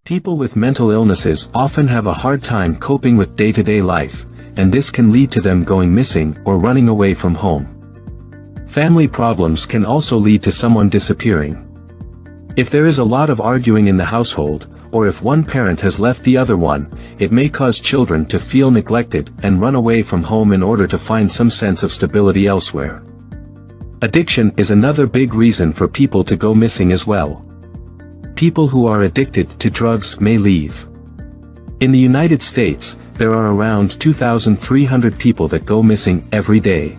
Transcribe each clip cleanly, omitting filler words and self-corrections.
People with mental illnesses often have a hard time coping with day-to-day life, and this can lead to them going missing or running away from home. Family problems can also lead to someone disappearing. If there is a lot of arguing in the household, or if one parent has left the other one, it may cause children to feel neglected and run away from home in order to find some sense of stability elsewhere. Addiction is another big reason for people to go missing as well. People who are addicted to drugs may leave. In the United States, there are around 2,300 people that go missing every day.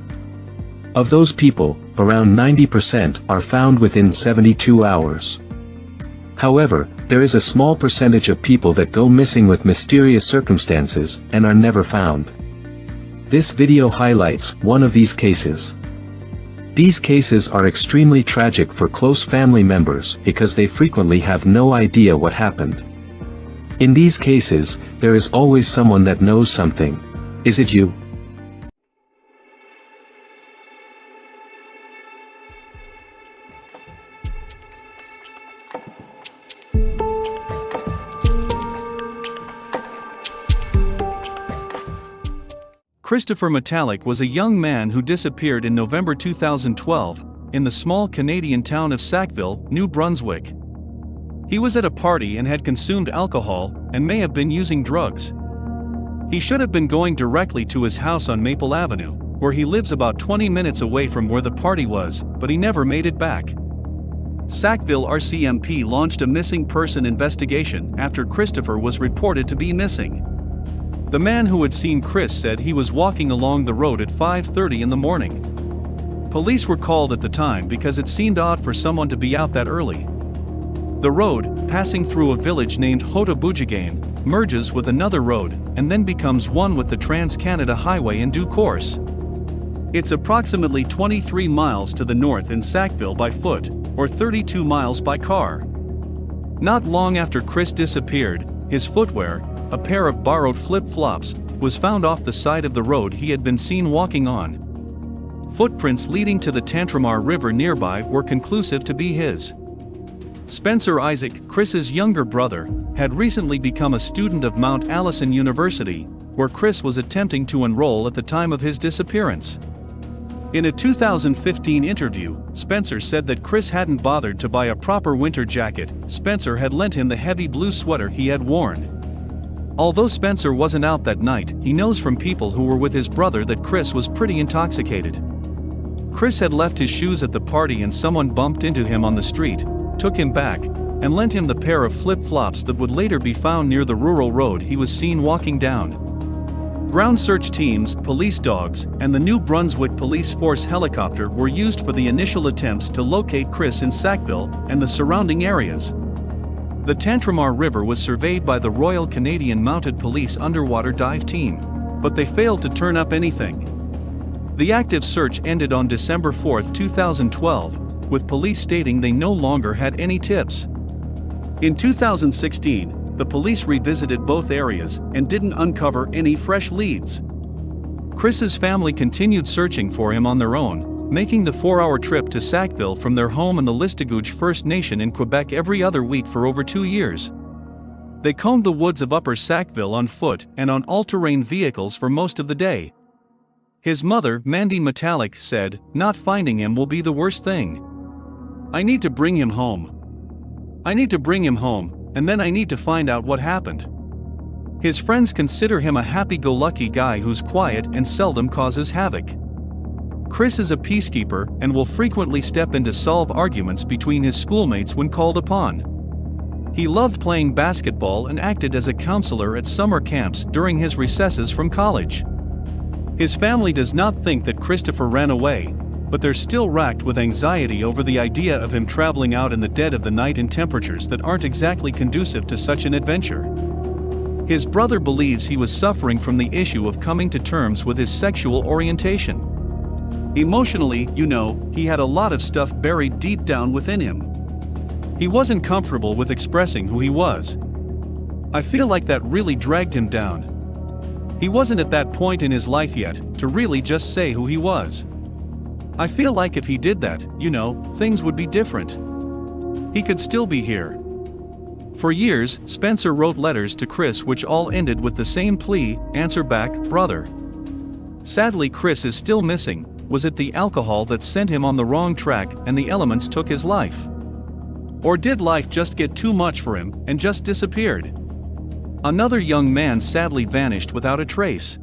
Of those people, around 90% are found within 72 hours. However, there is a small percentage of people that go missing with mysterious circumstances and are never found. This video highlights one of these cases. These cases are extremely tragic for close family members because they frequently have no idea what happened. In these cases, there is always someone that knows something. Is it you? Christopher Metallic was a young man who disappeared in November 2012, in the small Canadian town of Sackville, New Brunswick. He was at a party and had consumed alcohol, and may have been using drugs. He should have been going directly to his house on Maple Avenue, where he lives about 20 minutes away from where the party was, but he never made it back. Sackville RCMP launched a missing person investigation after Christopher was reported to be missing. The man who had seen Chris said he was walking along the road at 5:30 in the morning. Police were called at the time because it seemed odd for someone to be out that early. The road, passing through a village named Hautobougegain, merges with another road, and then becomes one with the Trans-Canada Highway in due course. It's approximately 23 miles to the north in Sackville by foot, or 32 miles by car. Not long after Chris disappeared, his footwear, a pair of borrowed flip-flops, was found off the side of the road he had been seen walking on. Footprints leading to the Tantramar River nearby were conclusive to be his. Spencer Isaac, Chris's younger brother, had recently become a student of Mount Allison University, where Chris was attempting to enroll at the time of his disappearance. In a 2015 interview, Spencer said that Chris hadn't bothered to buy a proper winter jacket. Spencer had lent him the heavy blue sweater he had worn. Although Spencer wasn't out that night, he knows from people who were with his brother that Chris was pretty intoxicated. Chris had left his shoes at the party and someone bumped into him on the street, took him back, and lent him the pair of flip-flops that would later be found near the rural road he was seen walking down. Ground search teams, police dogs, and the New Brunswick Police Force helicopter were used for the initial attempts to locate Chris in Sackville and the surrounding areas. The Tantramar River was surveyed by the Royal Canadian Mounted Police Underwater Dive Team, but they failed to turn up anything. The active search ended on December 4, 2012, with police stating they no longer had any tips. In 2016, the police revisited both areas and didn't uncover any fresh leads. Chris's family continued searching for him on their own, making the 4-hour trip to Sackville from their home in the Listigouche First Nation in Quebec every other week for over 2 years. They combed the woods of Upper Sackville on foot and on all-terrain vehicles for most of the day. His mother, Mandy Metallic, said, "Not finding him will be the worst thing. I need to bring him home. I need to bring him home, and then I need to find out what happened." His friends consider him a happy-go-lucky guy who's quiet and seldom causes havoc. Chris is a peacekeeper and will frequently step in to solve arguments between his schoolmates when called upon. He loved playing basketball and acted as a counselor at summer camps during his recesses from college. His family does not think that Christopher ran away, but they're still racked with anxiety over the idea of him traveling out in the dead of the night in temperatures that aren't exactly conducive to such an adventure. His brother believes he was suffering from the issue of coming to terms with his sexual orientation. Emotionally, he had a lot of stuff buried deep down within him. He wasn't comfortable with expressing who he was. I feel like that really dragged him down. He wasn't at that point in his life yet to really just say who he was. I feel like if he did that, things would be different. He could still be here. For years, Spencer wrote letters to Chris which all ended with the same plea, "Answer back, brother." Sadly, Chris is still missing. Was it the alcohol that sent him on the wrong track and the elements took his life? Or did life just get too much for him and just disappeared? Another young man sadly vanished without a trace.